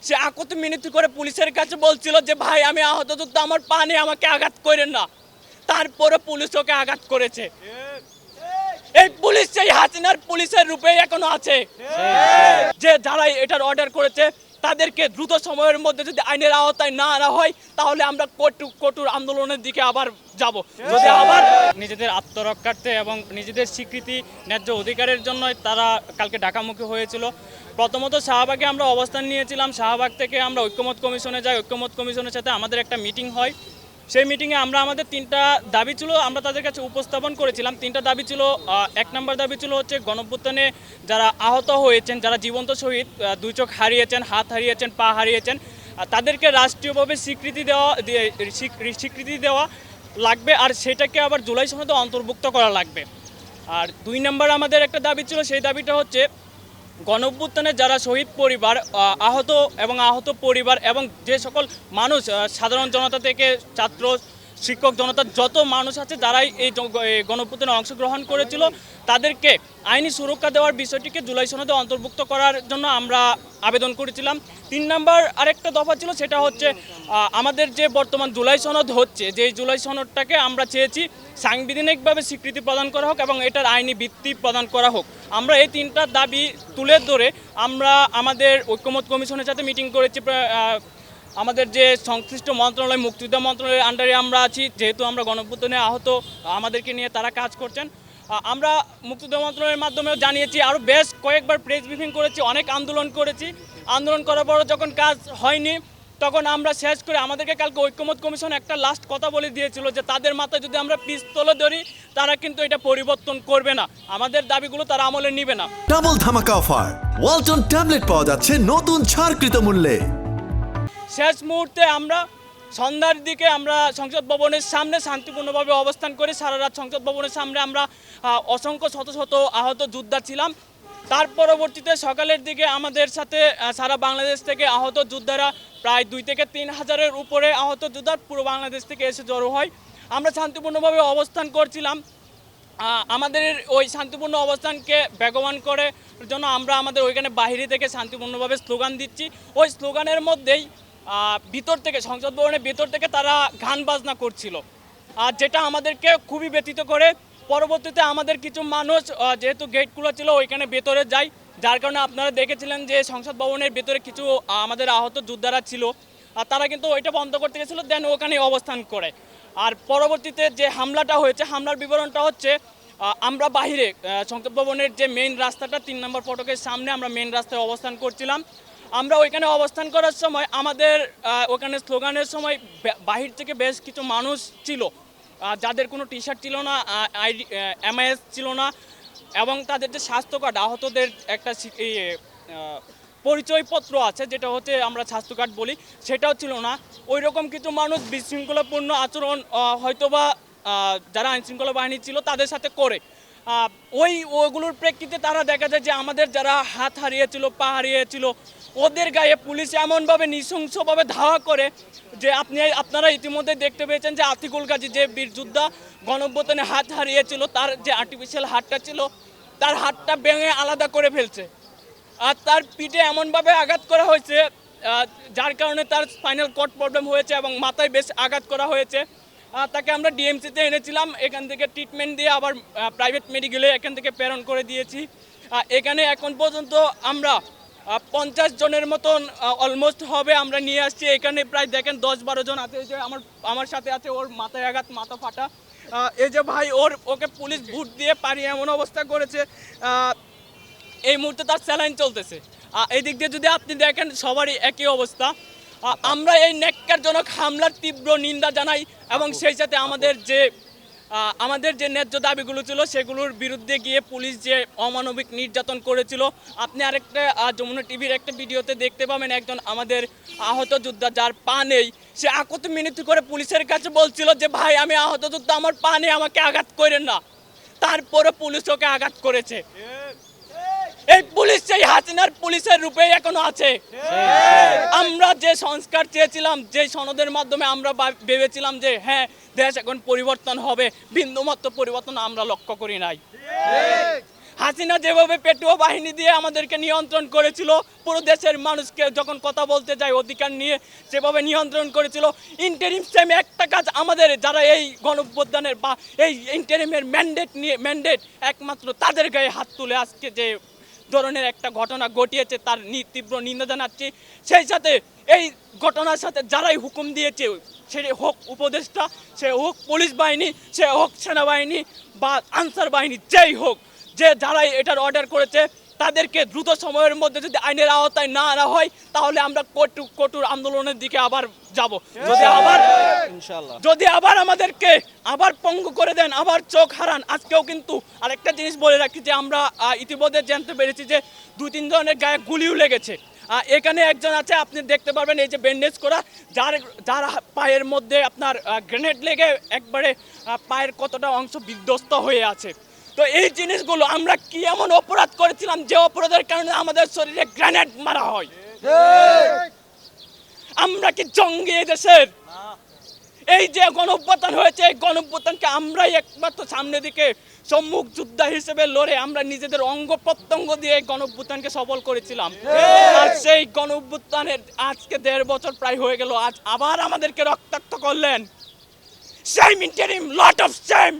সে আকুতি মিনতি করে পুলিশের কাছে বলছিল যে ভাই আমি আহত যোদ্ধা, আমার পা নেই, আমাকে আঘাত করেন না। তারপরে পুলিশ ওকে আঘাত করেছে। এই পুলিশ সেই হাসিনার পুলিশের রূপে এখনো আছে। যে যারা এটার অর্ডার করেছে তাদেরকে দ্রুত সময়ের মধ্যে যদি আইনের আওতায় না আনা হয় তাহলে আমরা কঠোর আন্দোলনের দিকে আবার যাব। যদি আবার নিজেদের আত্মরক্ষার্থে এবং নিজেদের স্বীকৃতি ন্যায্য অধিকারের জন্য তারা কালকে ঢাকামুখী হয়েছিল। প্রথমত শাহবাগে আমরা অবস্থান নিয়েছিলাম। শাহবাগ থেকে আমরা ঐক্যমত কমিশনে যাই। ঐক্যমত কমিশনের সাথে আমাদের একটা মিটিং হয়। সেই মিটিংয়ে আমরা আমাদের 3টা দাবি ছিল আমরা তাদের কাছে উপস্থাপন করেছিলাম। 3টা দাবি ছিল। 1 নম্বর দাবি ছিল হচ্ছে গণঅভ্যুত্থানে যারা আহত হয়েছেন, যারা জীবন্ত শহীদ, 2 চোখ হারিয়েছেন, হাত হারিয়েছেন, পা হারিয়েছেন, তাদেরকে রাষ্ট্রীয়ভাবে স্বীকৃতি দেওয়া লাগবে, আর সেটাকে আবার জুলাই সনদে অন্তর্ভুক্ত করা লাগবে। আর 2 নম্বর আমাদের একটা দাবি ছিল, সেই দাবিটা হচ্ছে গণঅভ্যুত্থানে যারা শহীদ পরিবার, আহত পরিবার এবং যে সকল মানুষ সাধারণ জনতা থেকে ছাত্র, শিক্ষক জনতার যত মানুষ আছে যারাই এই গণঅভ্যুত্থানে অংশগ্রহণ করেছিল তাদেরকে আইনি সুরক্ষা দেওয়ার বিষয়টিকে জুলাই সনদে অন্তর্ভুক্ত করার জন্য আমরা আবেদন করেছিলাম। 3 নম্বর আরেকটা দফা ছিল, সেটা হচ্ছে আমাদের যে বর্তমান জুলাই সনদ হচ্ছে, যে জুলাই সনদটাকে আমরা চেয়েছি সাংবিধানিকভাবে স্বীকৃতি প্রদান করা হোক এবং এটার আইনি ভিত্তি প্রদান করা হোক। আমরা এই 3টা দাবি তুলে ধরে আমরা আমাদের ঐক্যমত কমিশনের সাথে মিটিং করেছি। আমাদের যে সংশ্লিষ্ট মন্ত্রণালয়, মুক্তিযোদ্ধা মন্ত্রণালয়ের আন্ডারে আমরা আছি, যেহেতু আমরা গণঅভ্যুত্থানে আহত, আমাদেরকে নিয়ে তারা কাজ করছেন। আমরা মুক্তিযোদ্ধা মন্ত্রণালয়ের মাধ্যমেও জানিয়েছি, আরও বেশ কয়েকবার প্রেস ব্রিফিং করেছি, অনেক আন্দোলন করেছি। আন্দোলন করার পরও যখন কাজ হয়নি তখন আমরা শেষ করে আমাদেরকে কালকে ঐক্যমত কমিশন একটা লাস্ট কথা বলে দিয়েছিল যে তাদের মাথায় যদি আমরা পিস্তল ধরি তারা কিন্তু এটা পরিবর্তন করবে না, আমাদের দাবিগুলো তারা আমলে নিবে না। ডাবল ধামাকা অফার, ওয়ালটন ট্যাবলেট পাওয়া যাচ্ছে নতুন ছাড়কৃত মূল্যে। শেষ মুহূর্তে আমরা সন্ধ্যার দিকে আমরা সংসদ ভবনের সামনে শান্তিপূর্ণভাবে অবস্থান করি। সারা রাত সংসদ ভবনের সামনে আমরা অসংখ্য শত শত আহত যোদ্ধা ছিলাম। তার পরবর্তীতে সকালের দিকে আমাদের সাথে সারা বাংলাদেশ থেকে আহত যোদ্ধারা প্রায় 2 থেকে 3 হাজারের উপরে আহত যোদ্ধা পুরো বাংলাদেশ থেকে এসে জড়ো হয়। আমরা শান্তিপূর্ণভাবে অবস্থান করছিলাম। আমাদের ওই শান্তিপূর্ণ অবস্থানকে বেগবান করে জন্য আমরা আমাদের ওইখানে বাহিরে থেকে শান্তিপূর্ণভাবে স্লোগান দিচ্ছি। ওই স্লোগানের মধ্যেই ভিতর থেকে, সংসদ ভবনের ভিতর থেকে তারা গান বাজনা করছিল, আর যেটা আমাদেরকে খুবই ব্যথিত করে। পরবর্তীতে আমাদের কিছু মানুষ যেহেতু গেটগুলো ছিল ওইখানে ভেতরে যায়, যার কারণে আপনারা দেখেছিলেন যে সংসদ ভবনের ভেতরে কিছু আমাদের আহত যোদ্ধারা ছিল, আর তারা কিন্তু ওইটা বন্ধ করতে গেছিলো, দেন ওখানে অবস্থান করে। আর পরবর্তীতে যে হামলাটা হয়েছে, হামলার বিবরণটা হচ্ছে আমরা বাহিরে সংসদ ভবনের যে মেইন রাস্তাটা 3 নম্বর ফটকের সামনে আমরা মেইন রাস্তায় অবস্থান করছিলাম। আমরা ওইখানে অবস্থান করার সময় আমাদের ওখানে স্লোগানের সময় বাহির থেকে বেশ কিছু মানুষ ছিল যাদের কোনো টি শার্ট ছিল না, MIS ছিল না, এবং তাদের যে স্বাস্থ্য কার্ড, আহতদের একটা পরিচয়পত্র আছে যেটা হচ্ছে আমরা স্বাস্থ্য কার্ড বলি, সেটাও ছিল না। ওই রকম কিছু মানুষ বিশৃঙ্খলাপূর্ণ আচরণ হয়তোবা যারা আইনশৃঙ্খলা বাহিনী ছিল তাদের সাথে করে। ওইগুলোর প্রেক্ষিতে তারা দেখা যায় যে আমাদের যারা হাত হারিয়েছিল, পা হারিয়েছিল, ওদের গায়ে পুলিশ এমনভাবে নৃশংসভাবে ধাওয়া করে যে আপনারা ইতিমধ্যে দেখতে পেয়েছেন যে আতিকুল গাজী যে বীর যোদ্ধা গণঅভ্যুত্থানে হাত হারিয়েছিল, তার যে আর্টিফিশিয়াল হাতটা ছিল তার হাতটা ভেঙে আলাদা করে ফেলছে, আর তার পিঠে এমনভাবে আঘাত করা হয়েছে যার কারণে তার স্পাইনাল কর্ড প্রবলেম হয়েছে এবং মাথায় বেশ আঘাত করা হয়েছে। তাকে আমরা ডিএমসিতে এনেছিলাম, এখান থেকে ট্রিটমেন্ট দিয়ে আবার প্রাইভেট মেডিকেলে এখান থেকে প্রেরণ করে দিয়েছি। এখানে এখন পর্যন্ত আমরা 50 জনের মতন অলমোস্ট হবে আমরা নিয়ে আসছি। এখানে প্রায় দেখেন 10-12 জন আছে, যে আমার সাথে আছে, ওর মাথায় আঘাত, মাথা ফাটা। এই যে ভাই ওকে পুলিশ বুট দিয়ে পারিয়ে এমন অবস্থা করেছে, এই মুহূর্তে তার স্যালাইন চলতেছে। এই দিক দিয়ে যদি আপনি দেখেন সবারই একই অবস্থা। আমরা এই ন্যাক্কারজনক হামলার তীব্র নিন্দা জানাই এবং সেই সাথে আমাদের যে ন্যায্য দাবিগুলো ছিল সেগুলোর বিরুদ্ধে গিয়ে পুলিশ যে অমানবিক নির্যাতন করেছিল, আপনি আরেকটা যমুনা টিভির একটা ভিডিওতে দেখতে পাবেন, একজন আমাদের আহত যোদ্ধা যার পা নেই, সে আকুতি মিনতি করে পুলিশের কাছে বলছিল যে ভাই আমি আহত যোদ্ধা, আমার পা নেই, আমাকে আঘাত করেন না। তারপরে পুলিশ ওকে আঘাত করেছে। এই পুলিশ সেই হাসিনার পুলিশের রূপে এখনো আছে। আমরা যে সংস্কার চেয়েছিলাম, যে সনদের মাধ্যমে আমরা ভেবেছিলাম যে হ্যাঁ দেশ এখন পরিবর্তন হবে, বিন্দুমাত্র পরিবর্তন আমরা লক্ষ্য করি নাই। হাসিনা যেভাবে পেটুয়া বাহিনী দিয়ে আমাদেরকে নিয়ন্ত্রণ করেছিল, পুরো দেশের মানুষকে যখন কথা বলতে যায় অধিকার নিয়ে যেভাবে নিয়ন্ত্রণ করেছিল, ইন্টারিম সেম একটা কাজ আমাদের যারা এই গণঅভ্যুত্থানের বা এই ইন্টারিমের ম্যান্ডেট একমাত্র তাদের গায়ে হাত তুলে আজকে যে ধরনের একটা ঘটনা ঘটিয়েছে তার তীব্র নিন্দা জানাচ্ছি। সেই সাথে এই ঘটনার সাথে যারাই হুকুম দিয়েছে, সে হোক উপদেষ্টা, সে হোক পুলিশ বাহিনী, সে হোক সেনাবাহিনী বা আনসার বাহিনী, যেই হোক, যে যারাই এটার অর্ডার করেছে তাদেরকে দ্রুত সময়ের মধ্যে যদি আইনের আওতায় না আনা হয় তাহলে আমরা কঠোর আন্দোলনের দিকে আবার যাব। যদি আবার আমাদেরকে আবার পঙ্গু করে দেন, আবার চোখ হারান। আজকেও কিন্তু আরেকটা জিনিস বলে রাখি যে আমরা ইতিমধ্যে জানতে পেরেছি যে 2-3 জনের গায়ে গুলিও লেগেছে। এখানে একজন আছে, আপনি দেখতে পারবেন এই যে ব্যান্ডেজ করা, যার পায়ের মধ্যে আপনার গ্রেনেড লেগে একবারে পায়ের কতটা অংশ বিধ্বস্ত হয়ে আছে। তো এই জিনিসগুলো আমরা কি এমন অপরাধ করেছিলাম যে অপরাধের কারণে আমাদের শরীরে গ্রেনেড মারা হয়? আমরা কি জঙ্গি এই দেশের? এই যে গণঅভ্যুত্থান হয়েছে, এই গণঅভ্যুত্থানকে আমরাই একমাত্র সামনের দিকে সম্মুখ যোদ্ধা হিসেবে লড়ে আমরা নিজেদের অঙ্গ প্রত্যঙ্গ দিয়ে এই গণঅভ্যুত্থানকে সফল করেছিলাম। আর সেই গণঅভ্যুত্থানের আজকে 1.5 বছর প্রায় হয়ে গেল, আজ আবার আমাদেরকে রক্তাক্ত করলেন। Shame interim, lot of shame.